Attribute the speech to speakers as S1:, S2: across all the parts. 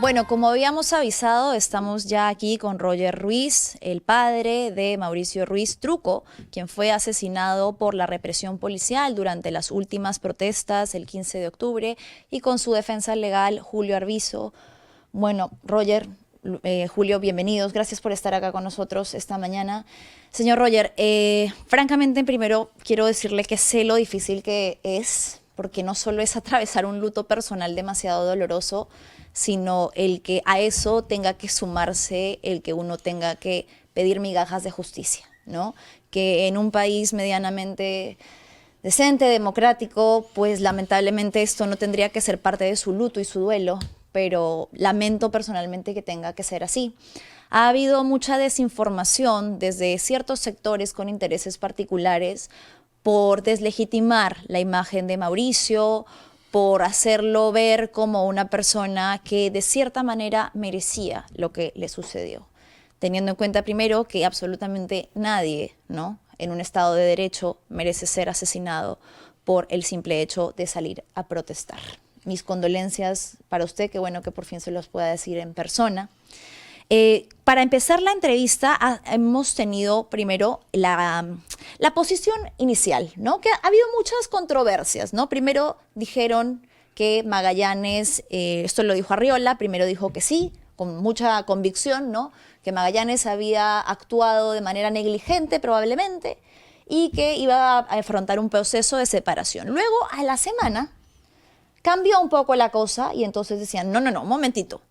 S1: Bueno, como habíamos avisado, estamos ya aquí con Roger Ruiz, el padre de Mauricio Ruiz Truco, quien fue asesinado por la represión policial durante las últimas protestas el 15 de octubre, y con su defensa legal, Julio Arvizo. Bueno, Roger, Julio, bienvenidos. Gracias por estar acá con nosotros esta mañana. Señor Roger, francamente, primero quiero decirle que sé lo difícil que es, porque no solo es atravesar un luto personal demasiado doloroso, sino el que a eso tenga que sumarse el que uno tenga que pedir migajas de justicia, ¿no? Que en un país medianamente decente, democrático, pues lamentablemente esto no tendría que ser parte de su luto y su duelo, pero lamento personalmente que tenga que ser así. Ha habido mucha desinformación desde ciertos sectores con intereses particulares por deslegitimar la imagen de Mauricio, por hacerlo ver como una persona que de cierta manera merecía lo que le sucedió, teniendo en cuenta primero que absolutamente nadie, ¿no?, en un Estado de Derecho merece ser asesinado por el simple hecho de salir a protestar. Mis condolencias para usted, qué bueno que por fin se los pueda decir en persona. Para empezar la entrevista, hemos tenido primero la posición inicial, ¿no? Que ha habido muchas controversias, ¿no? Primero dijeron que Magallanes, esto lo dijo Arriola, primero dijo que sí, con mucha convicción, ¿no?, que Magallanes había actuado de manera negligente probablemente y que iba a afrontar un proceso de separación. Luego, a la semana, cambió un poco la cosa y entonces decían, no, un momentito.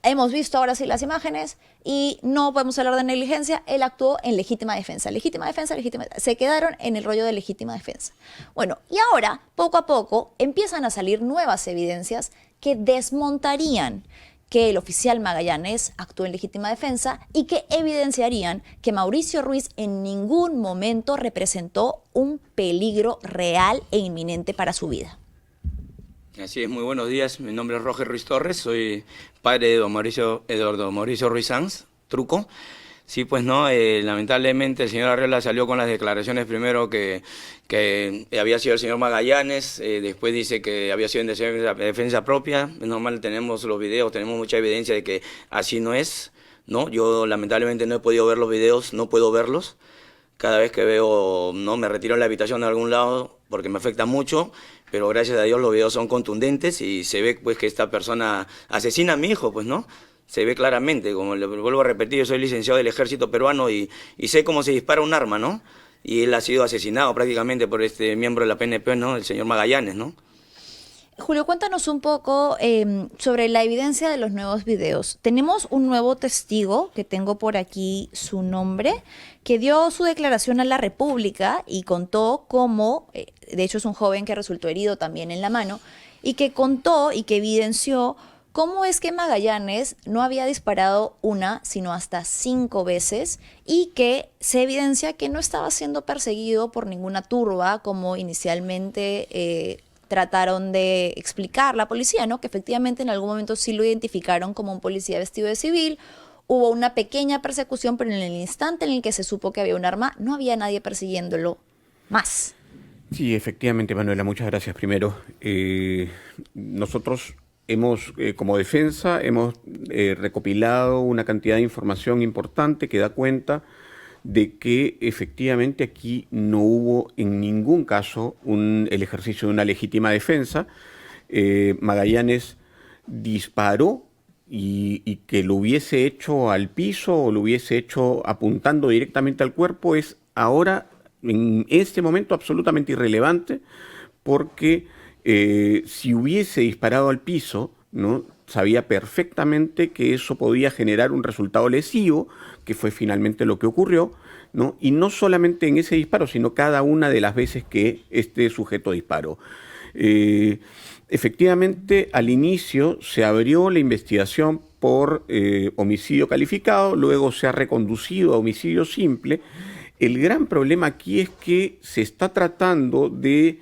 S1: Hemos visto ahora sí las imágenes y no podemos hablar de negligencia, él actuó en legítima defensa. Legítima defensa, legítima defensa. Se quedaron en el rollo de legítima defensa. Bueno, y ahora, poco a poco, empiezan a salir nuevas evidencias que desmontarían que el oficial Magallanes actuó en legítima defensa y que evidenciarían que Mauricio Ruiz en ningún momento representó un peligro real e inminente para su vida.
S2: Así es, muy buenos días. Mi nombre es Roger Ruiz Torres, soy padre de Eduardo Mauricio Ruiz Sanz, Truco. Sí, pues no, lamentablemente el señor Arriola salió con las declaraciones primero que había sido el señor Magallanes, después dice que había sido en defensa propia. Es normal, tenemos los videos, tenemos mucha evidencia de que así no es, ¿no? Yo lamentablemente no he podido ver los videos, no puedo verlos. Cada vez que veo, no, me retiro en la habitación de algún lado porque me afecta mucho, pero gracias a Dios los videos son contundentes y se ve pues que esta persona asesina a mi hijo, pues, ¿no? Se ve claramente, como le vuelvo a repetir, yo soy licenciado del ejército peruano y sé cómo se dispara un arma, ¿no? Y él ha sido asesinado prácticamente por este miembro de la PNP, ¿no?, el señor Magallanes, ¿no?
S1: Julio, cuéntanos un poco sobre la evidencia de los nuevos videos. Tenemos un nuevo testigo, que tengo por aquí su nombre, que dio su declaración a la República y contó cómo, de hecho es un joven que resultó herido también en la mano, y que contó y que evidenció cómo es que Magallanes no había disparado una, sino hasta 5 veces, y que se evidencia que no estaba siendo perseguido por ninguna turba, como inicialmente trataron de explicar la policía, ¿no? Que efectivamente en algún momento sí lo identificaron como un policía vestido de civil. Hubo una pequeña persecución, pero en el instante en el que se supo que había un arma, no había nadie persiguiéndolo más.
S3: Sí, efectivamente, Manuela, muchas gracias. Primero, nosotros hemos, como defensa, hemos recopilado una cantidad de información importante que da cuenta de que efectivamente aquí no hubo en ningún caso el ejercicio de una legítima defensa. Magallanes disparó y que lo hubiese hecho al piso o lo hubiese hecho apuntando directamente al cuerpo es ahora, en este momento, absolutamente irrelevante, porque si hubiese disparado al piso, ¿no?, sabía perfectamente que eso podía generar un resultado lesivo, que fue finalmente lo que ocurrió, ¿no? Y no solamente en ese disparo, sino cada una de las veces que este sujeto disparó. Efectivamente, al inicio se abrió la investigación por homicidio calificado, luego se ha reconducido a homicidio simple. El gran problema aquí es que se está tratando de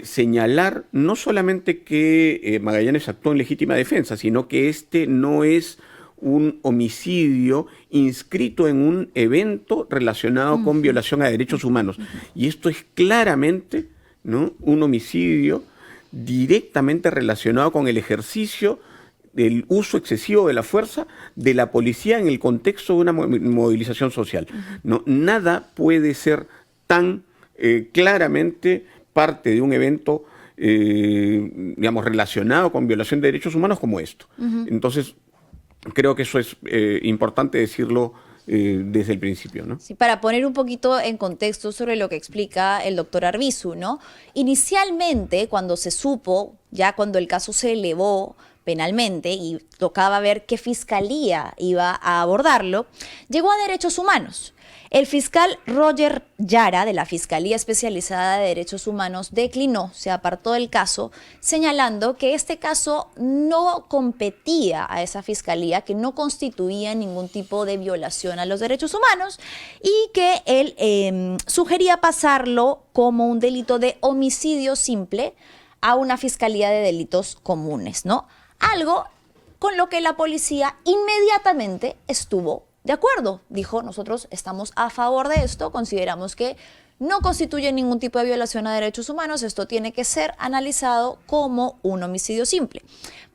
S3: señalar no solamente que Magallanes actuó en legítima defensa, sino que este no es un homicidio inscrito en un evento relacionado con violación a derechos humanos. Y esto es claramente, ¿no?, un homicidio directamente relacionado con el ejercicio el uso excesivo de la fuerza de la policía en el contexto de una movilización social. No, nada puede ser tan claramente parte de un evento digamos, relacionado con violación de derechos humanos como esto. Entonces, creo que eso es importante decirlo desde el principio, ¿no?
S1: Sí, para poner un poquito en contexto sobre lo que explica el doctor Arbizu, ¿no? Inicialmente, cuando se supo, ya cuando el caso se elevó penalmente y tocaba ver qué fiscalía iba a abordarlo, llegó a Derechos Humanos. El fiscal Roger Yara, de la Fiscalía Especializada de Derechos Humanos, declinó, se apartó del caso, señalando que este caso no competía a esa fiscalía, que no constituía ningún tipo de violación a los derechos humanos y que él sugería pasarlo como un delito de homicidio simple a una fiscalía de delitos comunes, ¿no? Algo con lo que la policía inmediatamente estuvo de acuerdo. Dijo, nosotros estamos a favor de esto, consideramos que no constituye ningún tipo de violación a derechos humanos, esto tiene que ser analizado como un homicidio simple.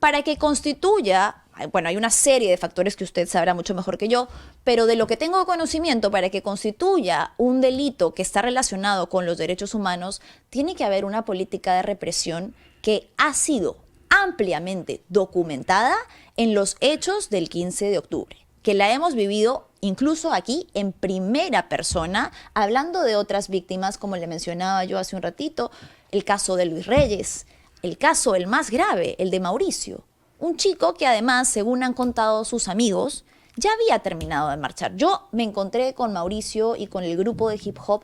S1: Para que constituya, bueno, hay una serie de factores que usted sabrá mucho mejor que yo, pero de lo que tengo conocimiento, para que constituya un delito que está relacionado con los derechos humanos, tiene que haber una política de represión que ha sido ampliamente documentada en los hechos del 15 de octubre. Que la hemos vivido incluso aquí en primera persona, hablando de otras víctimas, como le mencionaba yo hace un ratito, el caso de Luis Reyes, el caso, el más grave, el de Mauricio, un chico que además, según han contado sus amigos, ya había terminado de marchar. Yo me encontré con Mauricio y con el grupo de hip hop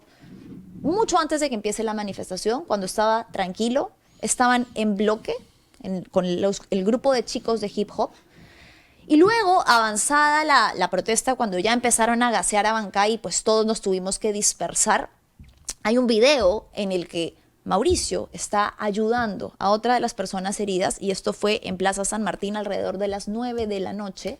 S1: mucho antes de que empiece la manifestación, cuando estaba tranquilo, estaban en bloque con el grupo de chicos de hip hop. Y luego, avanzada la protesta, cuando ya empezaron a gasear a Bancay, pues todos nos tuvimos que dispersar. Hay un video en el que Mauricio está ayudando a otra de las personas heridas, y esto fue en Plaza San Martín alrededor de las 9 de la noche.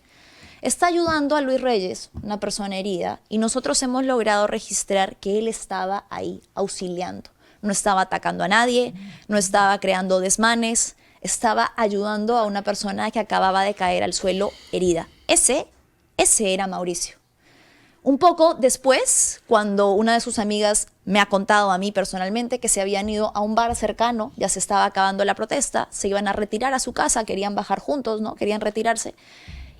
S1: Está ayudando a Luis Reyes, una persona herida, y nosotros hemos logrado registrar que él estaba ahí auxiliando. No estaba atacando a nadie, no estaba creando desmanes, estaba ayudando a una persona que acababa de caer al suelo herida. Ese era Mauricio. Un poco después, cuando una de sus amigas me ha contado a mí personalmente que se habían ido a un bar cercano, ya se estaba acabando la protesta, se iban a retirar a su casa, querían bajar juntos, ¿no? Querían retirarse.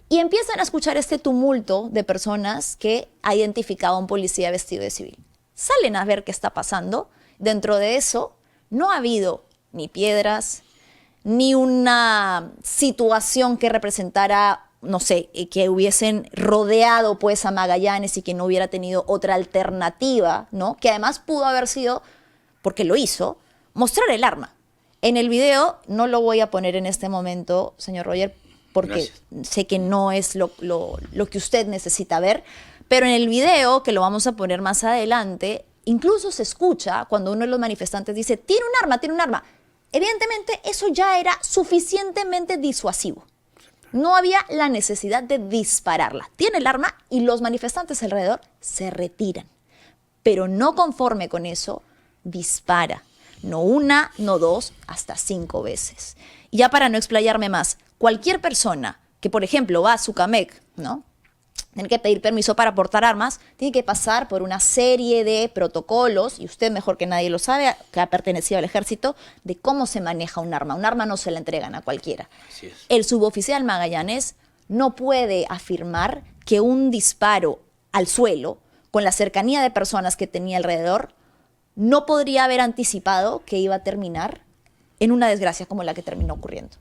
S1: Y empiezan a escuchar este tumulto de personas que ha identificado a un policía vestido de civil. Salen a ver qué está pasando. Dentro de eso, no ha habido ni piedras, ni una situación que representara, no sé, que hubiesen rodeado pues a Magallanes y que no hubiera tenido otra alternativa, ¿no? Que además pudo haber sido, porque lo hizo, mostrar el arma. En el video, no lo voy a poner en este momento, señor Roger, porque sé que no es lo que usted necesita ver, pero en el video, que lo vamos a poner más adelante, incluso se escucha cuando uno de los manifestantes dice, tiene un arma, tiene un arma. Evidentemente, eso ya era suficientemente disuasivo. No había la necesidad de dispararla. Tiene el arma y los manifestantes alrededor se retiran. Pero no conforme con eso, dispara. No una, no dos, hasta 5 veces. Y ya para no explayarme más, cualquier persona que, por ejemplo, va a Sucamec, ¿no? Tiene que pedir permiso para portar armas, tiene que pasar por una serie de protocolos, y usted mejor que nadie lo sabe, que ha pertenecido al ejército, de cómo se maneja un arma. Un arma no se la entregan a cualquiera.
S2: Así es.
S1: El suboficial Magallanes no puede afirmar que un disparo al suelo, con la cercanía de personas que tenía alrededor, no podría haber anticipado que iba a terminar en una desgracia como la que terminó ocurriendo.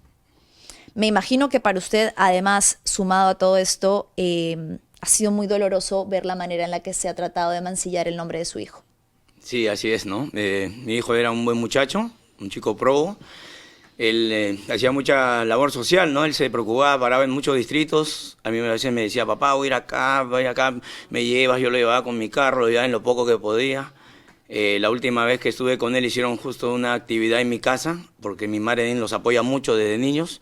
S1: Me imagino que para usted, además, sumado a todo esto, ha sido muy doloroso ver la manera en la que se ha tratado de mancillar el nombre de su hijo.
S2: Sí, así es, ¿no? Mi hijo era un buen muchacho, un chico probo. Él hacía mucha labor social, ¿no? Él se preocupaba, paraba en muchos distritos. A mí a veces me decía, papá, voy a ir acá, me llevas. Yo lo llevaba con mi carro, lo llevaba en lo poco que podía. La última vez que estuve con él hicieron justo una actividad en mi casa, porque mi madre los apoya mucho desde niños,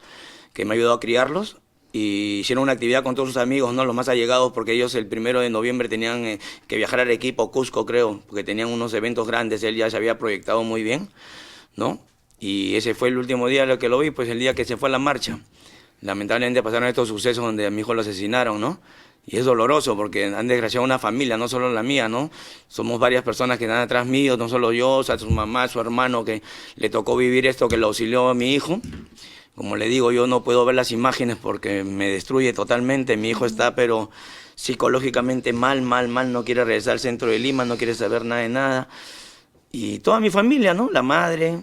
S2: que me ayudó a criarlos, y hicieron una actividad con todos sus amigos, ¿no? Los más allegados, porque ellos el 1 de noviembre tenían que viajar a Arequipa o Cusco, creo, porque tenían unos eventos grandes. Él ya se había proyectado muy bien, ¿no? Y ese fue el último día en el que lo vi, pues el día que se fue a la marcha. Lamentablemente pasaron estos sucesos donde a mi hijo lo asesinaron, ¿no? Y es doloroso porque han desgraciado a una familia, no solo la mía, ¿no? Somos varias personas que están atrás mío, no solo yo, o sea, su mamá, su hermano, que le tocó vivir esto, que lo auxilió a mi hijo. Como le digo, yo no puedo ver las imágenes porque me destruye totalmente. Mi hijo está, pero psicológicamente mal, no quiere regresar al centro de Lima, no quiere saber nada de nada. Y toda mi familia, ¿no? La madre,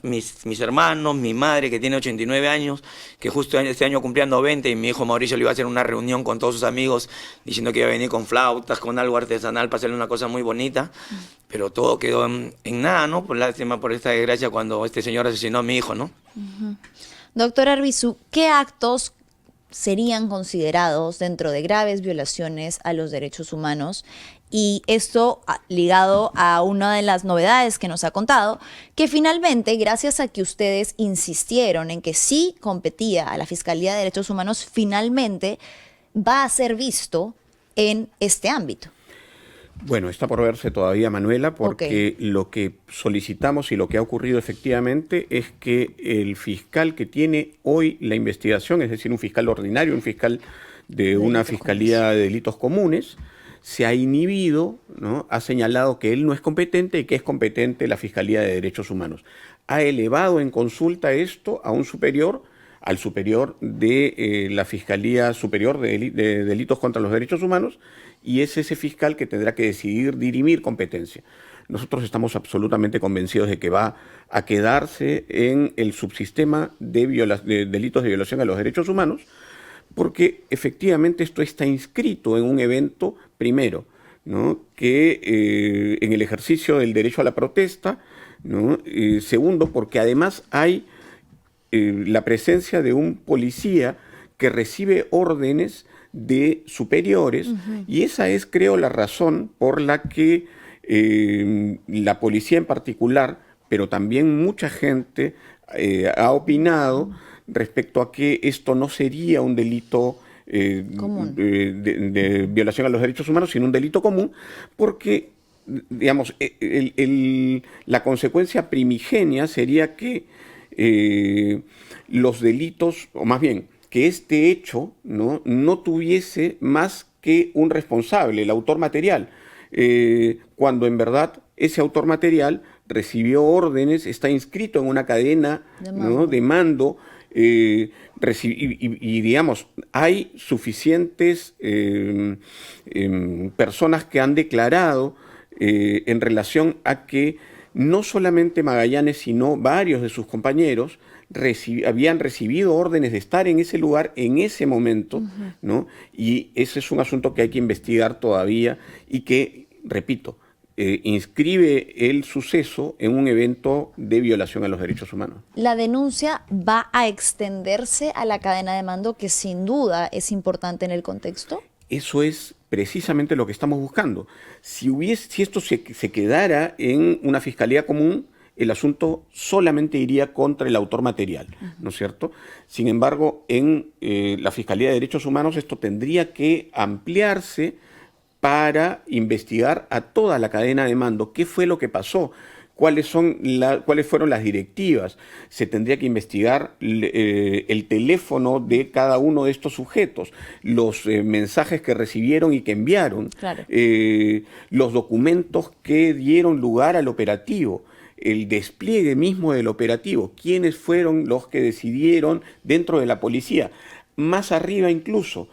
S2: mis hermanos, mi madre que tiene 89 años, que justo este año cumplía 90 y mi hijo Mauricio le iba a hacer una reunión con todos sus amigos diciendo que iba a venir con flautas, con algo artesanal para hacerle una cosa muy bonita, pero todo quedó en nada, ¿no? Por lástima, por esta desgracia cuando este señor asesinó a mi hijo, ¿no?
S1: Doctora Arbizu, ¿qué actos serían considerados dentro de graves violaciones a los derechos humanos? Y esto ligado a una de las novedades que nos ha contado, que finalmente, gracias a que ustedes insistieron en que sí competía a la Fiscalía de Derechos Humanos, finalmente va a ser visto en este ámbito.
S3: Bueno, está por verse todavía, Manuela, porque lo que solicitamos y lo que ha ocurrido efectivamente es que el fiscal que tiene hoy la investigación, es decir, un fiscal ordinario, un fiscal de una fiscalía de delitos comunes, se ha inhibido, ¿no? Ha señalado que él no es competente y que es competente la Fiscalía de Derechos Humanos. Ha elevado en consulta esto a un superior, al superior de la Fiscalía Superior de Delitos contra los Derechos Humanos, y es ese fiscal que tendrá que decidir dirimir competencia. Nosotros estamos absolutamente convencidos de que va a quedarse en el subsistema de delitos de violación a los derechos humanos, porque efectivamente esto está inscrito en un evento, primero, ¿no? Que en el ejercicio del derecho a la protesta, ¿no? Segundo, porque además hay la presencia de un policía que recibe órdenes de superiores, y esa es, creo, la razón por la que la policía en particular, pero también mucha gente ha opinado respecto a que esto no sería un delito de violación a los derechos humanos, sino un delito común, porque, digamos, la consecuencia primigenia sería que los delitos, o más bien, que este hecho no tuviese más que un responsable, el autor material, cuando en verdad ese autor material recibió órdenes, está inscrito en una cadena de mando, y digamos, hay suficientes personas que han declarado en relación a que no solamente Magallanes, sino varios de sus compañeros habían recibido órdenes de estar en ese lugar en ese momento, ¿no? Y ese es un asunto que hay que investigar todavía y que, repito, inscribe el suceso en un evento de violación a los derechos humanos.
S1: La denuncia va a extenderse a la cadena de mando, que sin duda es importante en el contexto.
S3: Eso es precisamente lo que estamos buscando. Si esto se quedara en una fiscalía común, el asunto solamente iría contra el autor material, ¿no es cierto? Sin embargo, en la Fiscalía de Derechos Humanos esto tendría que ampliarse para investigar a toda la cadena de mando. ¿Qué fue lo que pasó? ¿Cuáles fueron las directivas? Se tendría que investigar el teléfono de cada uno de estos sujetos, los mensajes que recibieron y que enviaron,
S1: claro,
S3: los documentos que dieron lugar al operativo, el despliegue mismo del operativo, quiénes fueron los que decidieron dentro de la policía, más arriba incluso,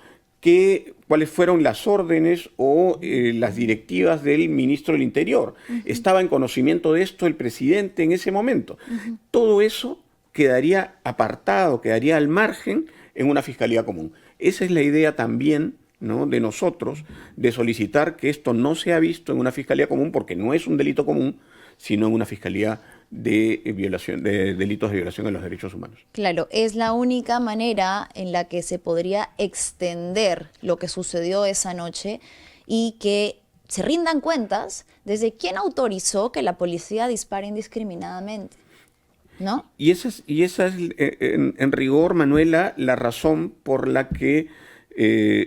S3: cuáles fueron las órdenes o las directivas del ministro del Interior. ¿Estaba en conocimiento de esto el presidente en ese momento? Todo eso quedaría apartado, quedaría al margen en una fiscalía común. Esa es la idea también, ¿no?, de nosotros, de solicitar que esto no sea visto en una fiscalía común, porque no es un delito común, sino en una fiscalía de delitos de violación a los derechos humanos.
S1: Claro, es la única manera en la que se podría extender lo que sucedió esa noche y que se rindan cuentas desde quién autorizó que la policía dispare indiscriminadamente, ¿no?
S3: Y esa es en rigor, Manuela, la razón por la que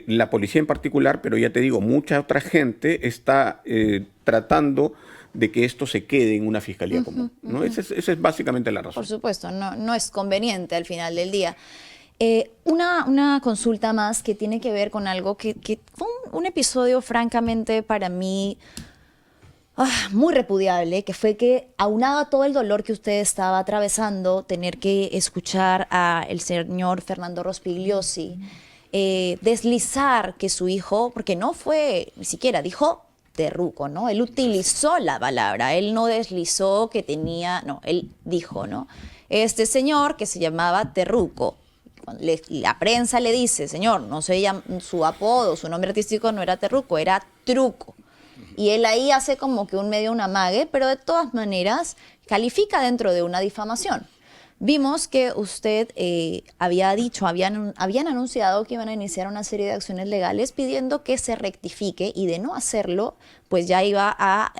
S3: la policía en particular, pero ya te digo, mucha otra gente está tratando de que esto se quede en una fiscalía común, ¿no? Esa es básicamente la razón.
S1: Por supuesto, no es conveniente al final del día. Una consulta más que tiene que ver con algo que fue un episodio francamente para mí muy repudiable, que fue que aunado a todo el dolor que usted estaba atravesando, tener que escuchar al señor Fernando Rospigliosi deslizar que su hijo, porque no fue, ni siquiera dijo terruco, ¿no? Él utilizó la palabra, él no deslizó que tenía, no, él dijo, ¿no? Este señor que se llamaba terruco. La prensa le dice, señor, no se llama, su apodo, su nombre artístico no era terruco, era truco. Y él ahí hace como que un amague, pero de todas maneras califica dentro de una difamación. Vimos que usted había dicho, habían anunciado que iban a iniciar una serie de acciones legales pidiendo que se rectifique, y de no hacerlo, pues ya iba a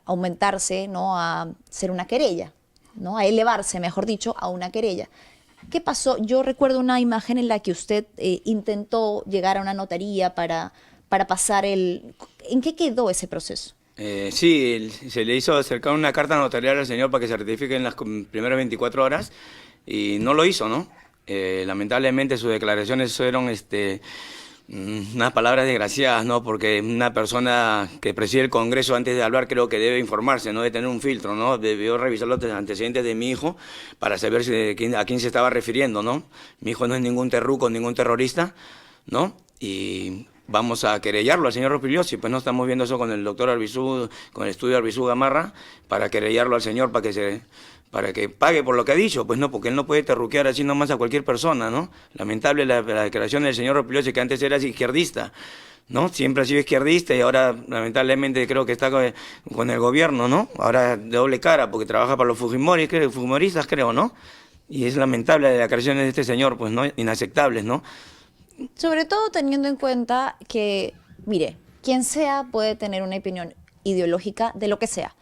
S1: aumentarse, ¿no? A ser una querella, ¿no? A elevarse, mejor dicho, a una querella. ¿Qué pasó? Yo recuerdo una imagen en la que usted intentó llegar a una notaría para pasar el... ¿En qué quedó ese proceso?
S2: Sí, se le hizo acercar una carta notarial al señor para que se rectifique en las primeras 24 horas y no lo hizo, ¿no? Lamentablemente sus declaraciones fueron unas palabras desgraciadas, ¿no? Porque una persona que preside el Congreso antes de hablar creo que debe informarse, no debe tener un filtro, ¿no? Debió revisar los antecedentes de mi hijo para saber a quién se estaba refiriendo, ¿no? Mi hijo no es ningún terruco, ningún terrorista, ¿no? Y vamos a querellarlo al señor Rospigliosi, pues no estamos viendo eso con el doctor Arbizu, con el estudio Arbizu Gamarra, para querellarlo al señor para que pague por lo que ha dicho, pues no, porque él no puede terruquear así nomás a cualquier persona, ¿no? Lamentable la declaración del señor Rospigliosi, que antes era izquierdista, ¿no? Siempre ha sido izquierdista y ahora lamentablemente creo que está con el gobierno, ¿no? Ahora de doble cara, porque trabaja para los fujimoristas, creo, ¿no? Y es lamentable la declaración de este señor, pues, ¿no? Inaceptables, ¿no?
S1: Sobre todo teniendo en cuenta que, mire, quien sea puede tener una opinión ideológica de lo que sea,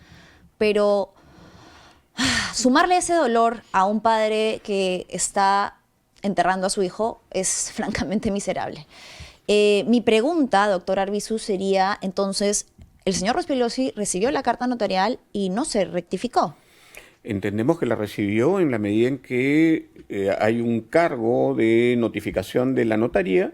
S1: pero sumarle ese dolor a un padre que está enterrando a su hijo es francamente miserable. Mi pregunta, doctor Arbizu, sería entonces, el señor Rospigliosi recibió la carta notarial y no se rectificó.
S3: Entendemos que la recibió en la medida en que hay un cargo de notificación de la notaría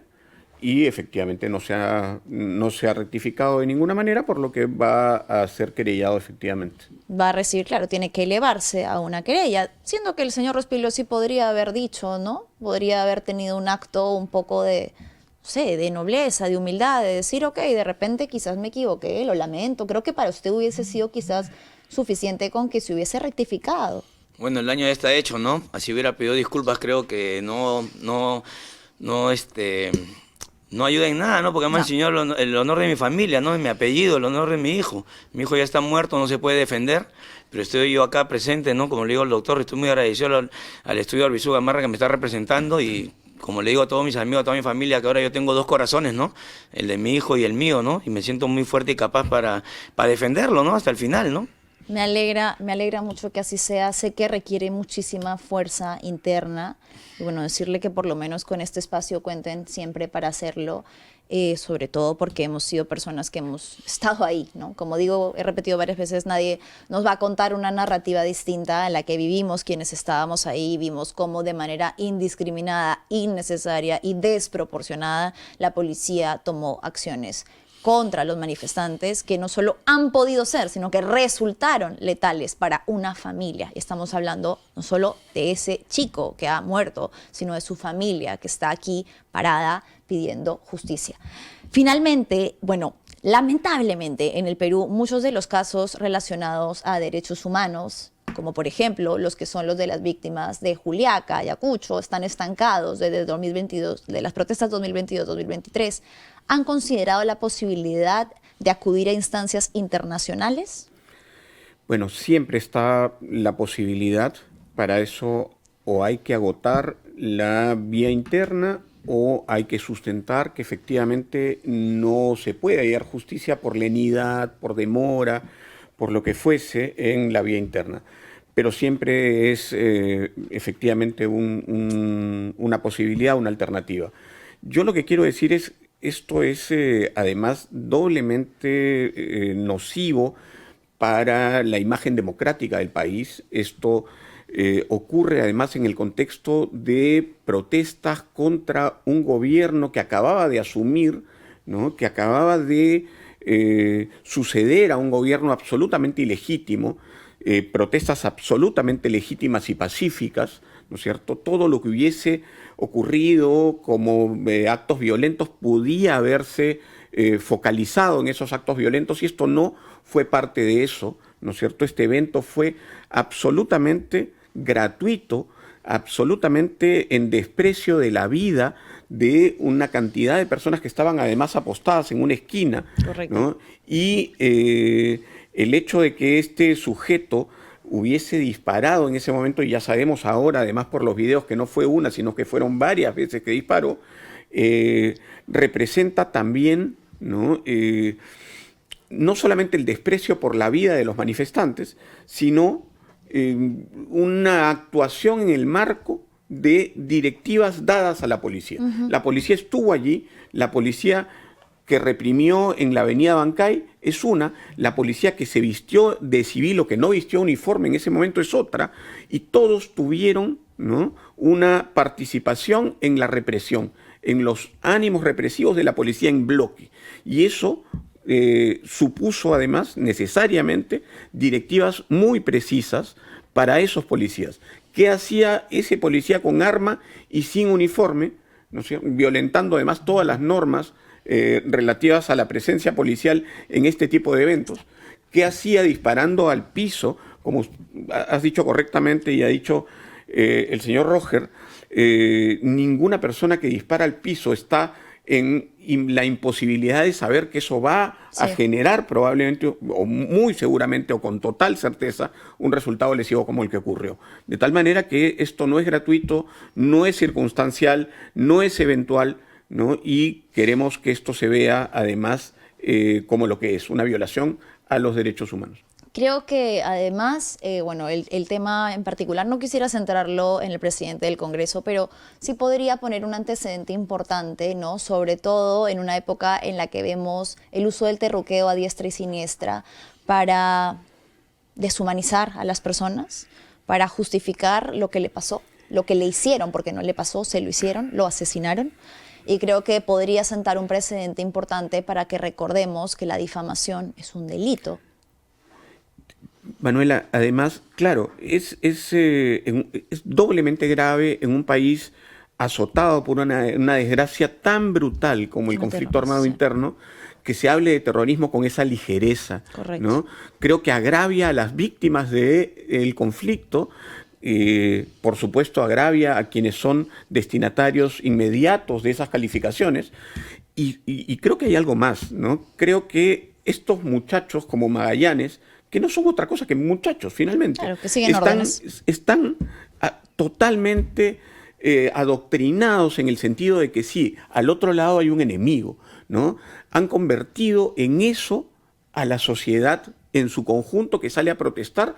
S3: y efectivamente no se ha rectificado de ninguna manera, por lo que va a ser querellado efectivamente.
S1: Va a recibir, claro, tiene que elevarse a una querella, siendo que el señor Rospigliosi podría haber dicho, ¿no? Podría haber tenido un acto un poco de, no sé, de nobleza, de humildad, de decir, ok, de repente quizás me equivoqué, lo lamento. Creo que para usted hubiese sido quizás suficiente con que se hubiese rectificado.
S2: Bueno, el daño ya está hecho, ¿no? Así hubiera pedido disculpas, creo que no ayuda en nada, ¿no? Porque además el señor, el honor de mi familia, ¿no? Mi apellido, el honor de mi hijo. Mi hijo ya está muerto, no se puede defender, pero estoy yo acá presente, ¿no? Como le digo al doctor, estoy muy agradecido al estudio Arbizu Gamarra que me está representando y como le digo a todos mis amigos, a toda mi familia, que ahora yo tengo dos corazones, ¿no? El de mi hijo y el mío, ¿no? Y me siento muy fuerte y capaz para defenderlo, ¿no? Hasta el final, ¿no?
S1: Me alegra mucho que así sea. Sé que requiere muchísima fuerza interna. Y bueno, decirle que por lo menos con este espacio cuenten siempre para hacerlo, sobre todo porque hemos sido personas que hemos estado ahí, ¿no? Como digo, he repetido varias veces, nadie nos va a contar una narrativa distinta en la que vivimos quienes estábamos ahí, vimos cómo de manera indiscriminada, innecesaria y desproporcionada la policía tomó acciones contra los manifestantes que no solo han podido ser, sino que resultaron letales para una familia. Estamos hablando no solo de ese chico que ha muerto, sino de su familia que está aquí parada pidiendo justicia. Finalmente, bueno, lamentablemente en el Perú muchos de los casos relacionados a derechos humanos, como por ejemplo los que son los de las víctimas de Juliaca, Ayacucho, están estancados desde 2022, de las protestas 2022-2023. ¿Han considerado la posibilidad de acudir a instancias internacionales?
S3: Bueno, siempre está la posibilidad. Para eso o hay que agotar la vía interna o hay que sustentar que efectivamente no se puede hallar justicia por lenidad, por demora, por lo que fuese en la vía interna. Pero siempre es efectivamente una posibilidad, una alternativa. Yo lo que quiero decir es, esto es además doblemente nocivo para la imagen democrática del país. Esto ocurre además en el contexto de protestas contra un gobierno que acababa de asumir, ¿no? Que acababa de suceder a un gobierno absolutamente ilegítimo, protestas absolutamente legítimas y pacíficas, ¿no es cierto? Todo lo que hubiese ocurrido como actos violentos podía haberse focalizado en esos actos violentos, y esto no fue parte de eso, ¿no es cierto? Este evento fue absolutamente gratuito, absolutamente en desprecio de la vida de una cantidad de personas que estaban además apostadas en una esquina,
S1: Correcto.
S3: ¿no? Y el hecho de que este sujeto hubiese disparado en ese momento, y ya sabemos ahora, además por los videos, que no fue una, sino que fueron varias veces que disparó, representa también, ¿no? No solamente el desprecio por la vida de los manifestantes, sino una actuación en el marco de directivas dadas a la policía. La policía estuvo allí, la policía que reprimió en la avenida Bancay es una, la policía que se vistió de civil o que no vistió uniforme en ese momento es otra, y todos tuvieron, ¿no?, una participación en la represión, en los ánimos represivos de la policía en bloque. Y eso supuso además necesariamente directivas muy precisas para esos policías. ¿Qué hacía ese policía con arma y sin uniforme, ¿no es cierto?, violentando además todas las normas relativas a la presencia policial en este tipo de eventos? ¿Qué hacía disparando al piso? Como has dicho correctamente y ha dicho el señor Roger, ninguna persona que dispara al piso está en la imposibilidad de saber que eso va a generar probablemente, o muy seguramente, o con total certeza, un resultado lesivo como el que ocurrió. De tal manera que esto no es gratuito, no es circunstancial, no es eventual, ¿no? Y queremos que esto se vea además como lo que es, una violación a los derechos humanos.
S1: Creo que además, bueno, el tema en particular no quisiera centrarlo en el presidente del Congreso, pero sí podría poner un antecedente importante, ¿no? Sobre todo en una época en la que vemos el uso del terruqueo a diestra y siniestra para deshumanizar a las personas, para justificar lo que le pasó, lo que le hicieron, porque no le pasó, se lo hicieron, lo asesinaron. Y creo que podría sentar un precedente importante para que recordemos que la difamación es un delito.
S3: Manuela, además, claro, es doblemente grave en un país azotado por una desgracia tan brutal como el conflicto armado interno, que se hable de terrorismo con esa ligereza, ¿no? Creo que agravia a las víctimas del conflicto, por supuesto agravia a quienes son destinatarios inmediatos de esas calificaciones, y creo que hay algo más, ¿no? Creo que estos muchachos como Magallanes, que no son otra cosa que muchachos, finalmente.
S1: Claro, que siguen órdenes.
S3: Están totalmente adoctrinados en el sentido de que sí, al otro lado hay un enemigo, ¿no? Han convertido en eso a la sociedad en su conjunto, que sale a protestar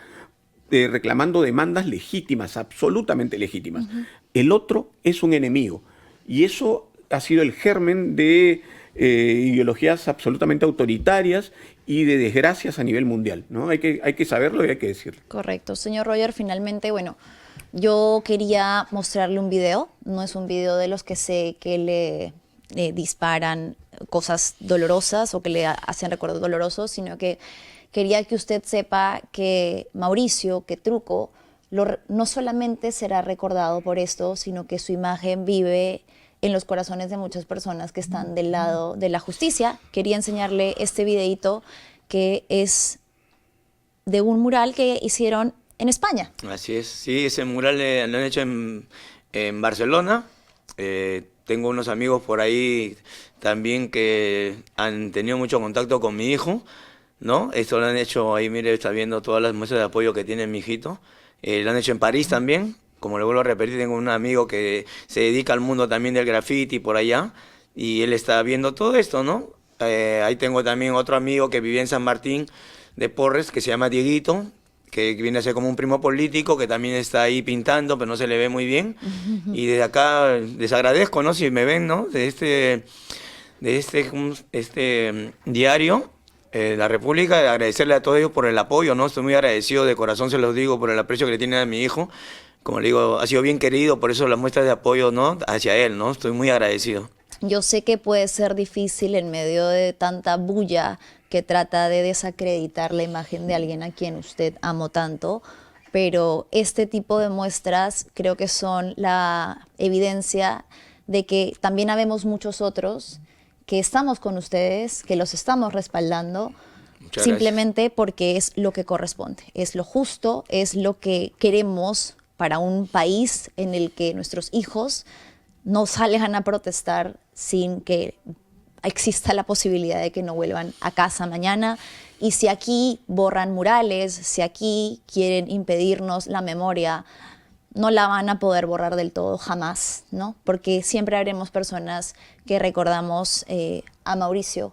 S3: reclamando demandas legítimas, absolutamente legítimas. El otro es un enemigo, y eso ha sido el germen de ideologías absolutamente autoritarias y de desgracias a nivel mundial, ¿no? Hay que saberlo y hay que decirlo.
S1: Correcto. Señor Roger, finalmente, bueno, yo quería mostrarle un video. No es un video de los que sé que le disparan cosas dolorosas o que le hacen recuerdos dolorosos, sino que quería que usted sepa que Mauricio, que Truco, no solamente será recordado por esto, sino que su imagen vive en los corazones de muchas personas que están del lado de la justicia. Quería enseñarle este videito que es de un mural que hicieron en España.
S2: Así es, sí, ese mural lo han hecho en Barcelona. Tengo unos amigos por ahí también que han tenido mucho contacto con mi hijo, ¿no? Esto lo han hecho ahí, mire, está viendo todas las muestras de apoyo que tiene mi hijito. Lo han hecho en París también. Como le vuelvo a repetir, tengo un amigo que se dedica al mundo también del graffiti por allá, y él está viendo todo esto, ¿no? Ahí tengo también otro amigo que vivía en San Martín de Porres, que se llama Dieguito, que viene a ser como un primo político, que también está ahí pintando, pero no se le ve muy bien. Y desde acá les agradezco, ¿no?, si me ven, ¿no?, de este diario, La República, agradecerle a todos ellos por el apoyo, ¿no? Estoy muy agradecido, de corazón se los digo, por el aprecio que le tienen a mi hijo. Como le digo, ha sido bien querido, por eso las muestras de apoyo, ¿no? Hacia él, ¿no? Estoy muy agradecido.
S1: Yo sé que puede ser difícil en medio de tanta bulla que trata de desacreditar la imagen de alguien a quien usted amó tanto, pero este tipo de muestras creo que son la evidencia de que también habemos muchos otros que estamos con ustedes, que los estamos respaldando,
S2: Muchas
S1: simplemente porque es lo que corresponde, es lo justo, es lo que queremos para un país en el que nuestros hijos no salgan a protestar sin que exista la posibilidad de que no vuelvan a casa mañana. Y si aquí borran murales, si aquí quieren impedirnos la memoria, no la van a poder borrar del todo jamás, ¿no? Porque siempre habremos personas que recordamos a Mauricio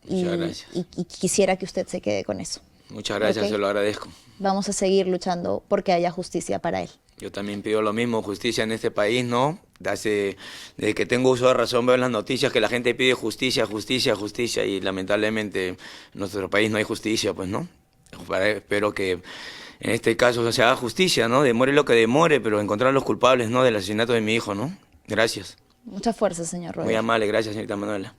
S2: Muchas gracias.
S1: y quisiera que usted se quede con eso.
S2: Muchas gracias,
S1: ¿Ok?
S2: se lo agradezco.
S1: Vamos a seguir luchando porque haya justicia para él.
S2: Yo también pido lo mismo, justicia en este país, ¿no? Desde que tengo uso de razón veo en las noticias que la gente pide justicia, justicia, justicia y lamentablemente en nuestro país no hay justicia, pues, ¿no? Espero que en este caso se haga justicia, ¿no? Demore lo que demore, pero encontrar a los culpables, ¿no? Del asesinato de mi hijo, ¿no? Gracias.
S1: Mucha fuerza, señor Roger.
S2: Muy amable, gracias, señorita Manuela.